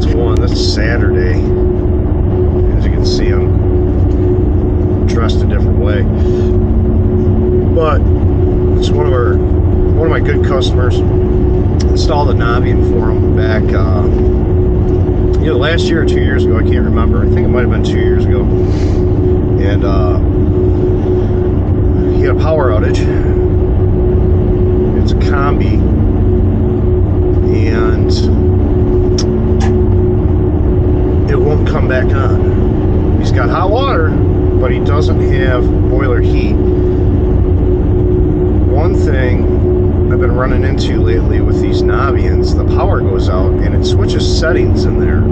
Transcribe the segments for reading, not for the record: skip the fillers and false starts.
12 to 1. That's Saturday. As you can see, I'm dressed a different way. But it's one of my good customers. Installed a Navien for him back either last year or 2 years ago. I can't remember. I think it might have been 2 years ago. And he had a power outage. It's a combi, and it won't come back on. He's got hot water, but he doesn't have boiler heat. One thing I've been running into lately with these Naviens, the power goes out and it switches settings in there.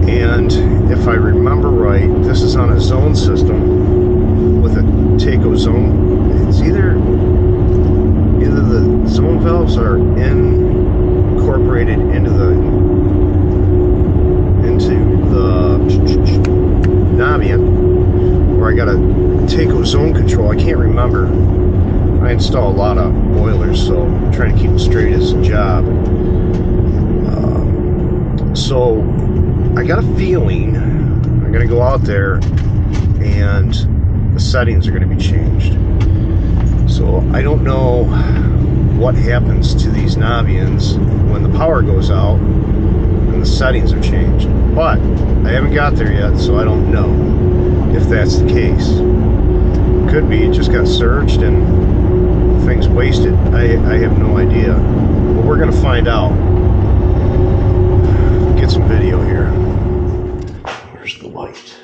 And if I remember right, this is on a zone system with a Taco zone. It's either the zone valves are incorporated into the Navien, or I got a Taco zone control. I can't remember. I install a lot of boilers, so I'm trying to keep it straight as a job. So I got a feeling I'm going to go out there and the settings are going to be changed. So I don't know what happens to these Naviens when the power goes out and the settings are changed. But I haven't got there yet, so I don't know if that's the case. Could be it just got surged and things wasted. I have no idea. But we're going to find out. Get some video here. Where's the light?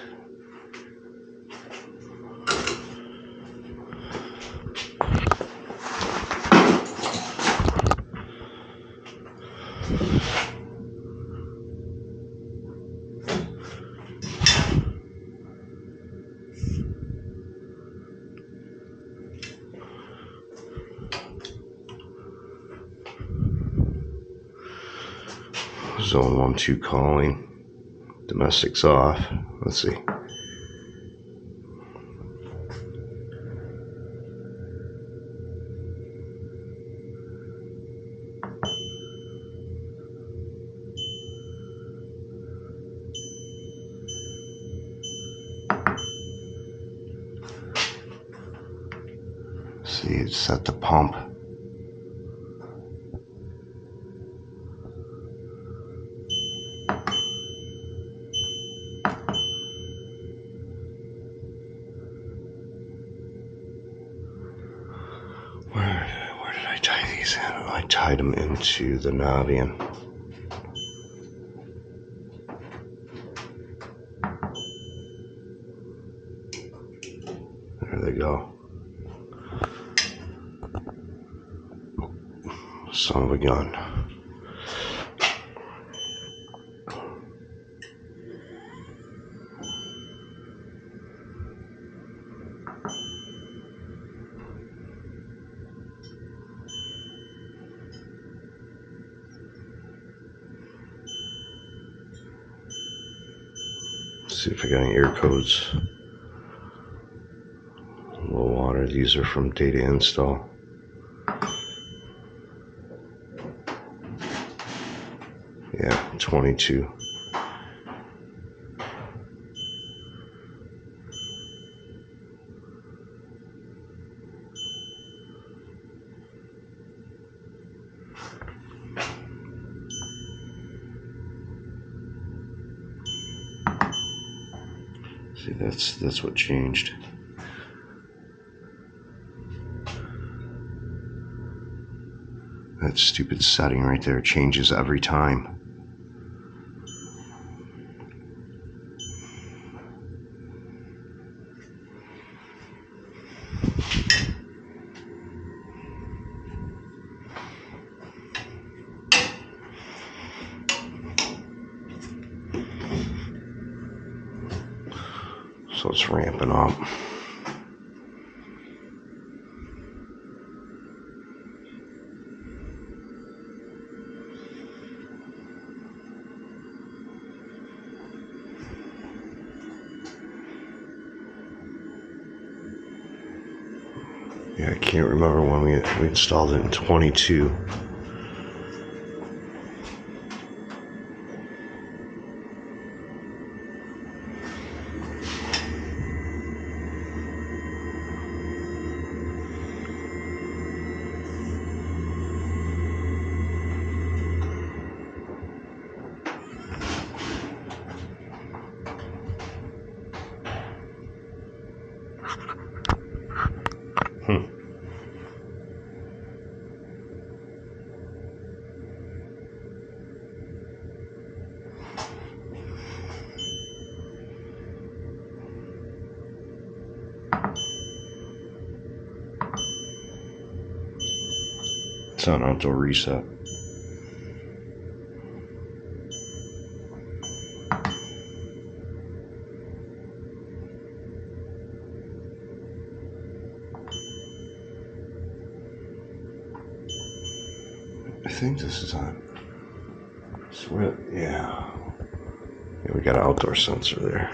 Zone 1-2 calling. Domestic's off. Let's see. See, it's set the pump. Where did I tie these in? I tied them into the Navien. There they go. Son of a gun. See if I got any air codes. Low water. These are from data install. Yeah, 22. See, that's what changed. That stupid setting right there changes every time. So it's ramping up. Yeah, I can't remember when we installed it in 22. It's on auto reset. I think this is on. Yeah, we got an outdoor sensor there.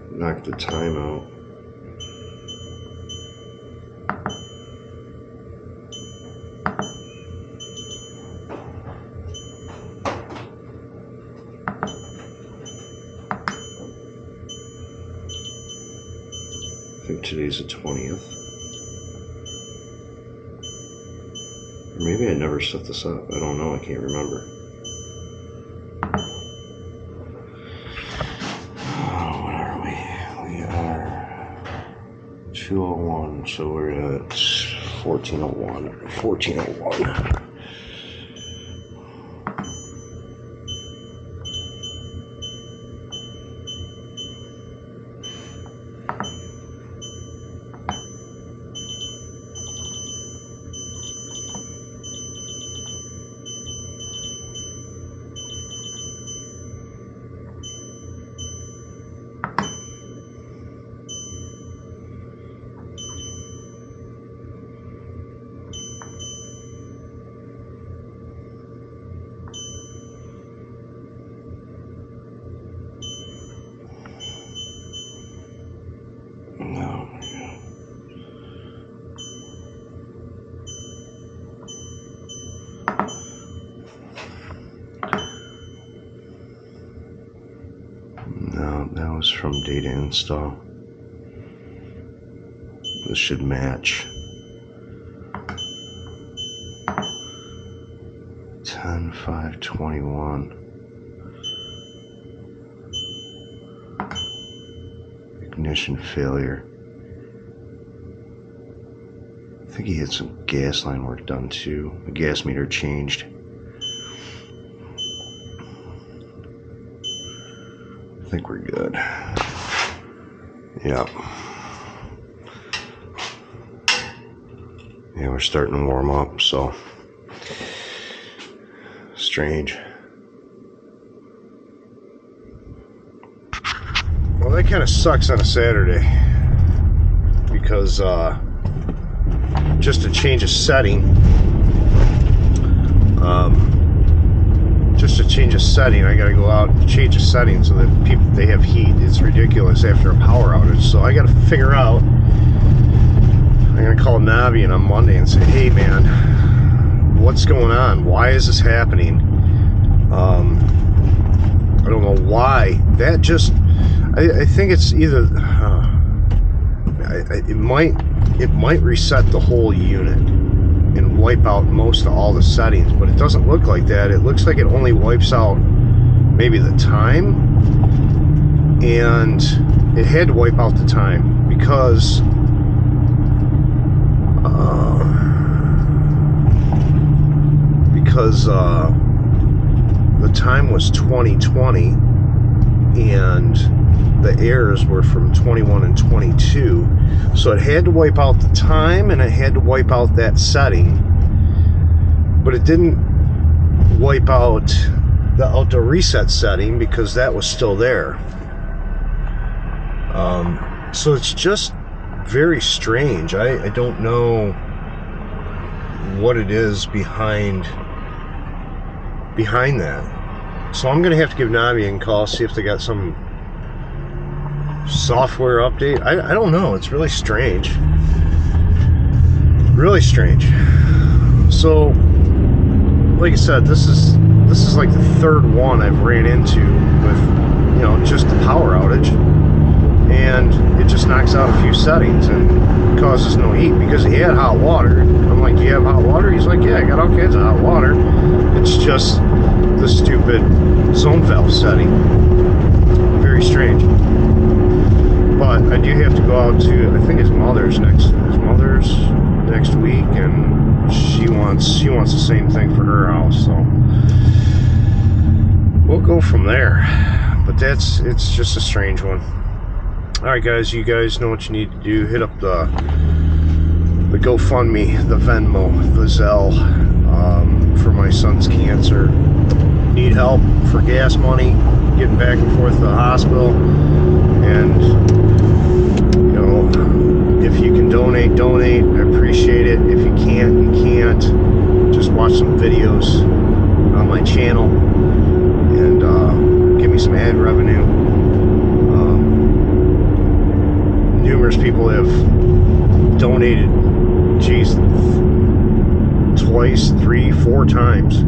Knock the time out. I think today's the 20th. Or maybe I never set this up. I don't know. I can't remember. Oh, what are we? We are 201. So we're at 1401. 1401. That was from data install. This should match. 10/5/21. Ignition failure. I think he had some gas line work done too. The gas meter changed. I think we're good. Yeah. Yeah, we're starting to warm up, so strange. Well, that kind of sucks on a Saturday because just to change a setting, I gotta go out and change a setting so that people, they have heat. It's ridiculous after a power outage. So I gotta figure out, I'm gonna call Navien on Monday and say, hey man, what's going on? Why is this happening? I don't know why. That just, I think it's either, it might reset the whole unit and wipe out most of all the settings, but it doesn't look like that. It looks like it only wipes out maybe the time, and it had to wipe out the time because the time was 2020 and the errors were from 21 and 22, so it had to wipe out the time and it had to wipe out that setting, but it didn't wipe out the auto reset setting because that was still there. So it's just very strange. I don't know what it is behind that. So I'm gonna have to give Navien a call, see if they got some software update. I don't know. It's really strange. Really strange. So, like I said, this is like the third one I've ran into with, just the power outage. and it just knocks out a few settings and causes no heat because he had hot water. I'm like, do you have hot water? He's like, yeah, I got all kinds of hot water. It's just the stupid zone valve setting. Very strange. But I do have to go out to, I think his mother's next week, and she wants the same thing for her house, so we'll go from there. But it's just a strange one. Alright guys, you guys know what you need to do. Hit up the GoFundMe, the Venmo, the Zelle, for my son's cancer. Need help for gas money, getting back and forth to the hospital, and you know, if you can donate, I appreciate it. If you can't, you can't. Just watch some videos on my channel and give me some ad revenue. Numerous people have donated, geez, twice, 3, 4 times.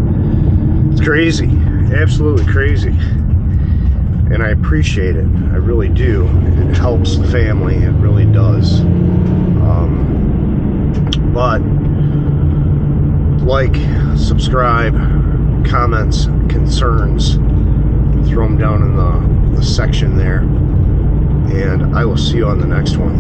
It's crazy, absolutely crazy. And I appreciate it. I really do. It helps the family. It really does. But like, subscribe, comments, concerns, throw them down in the section there. And I will see you on the next one.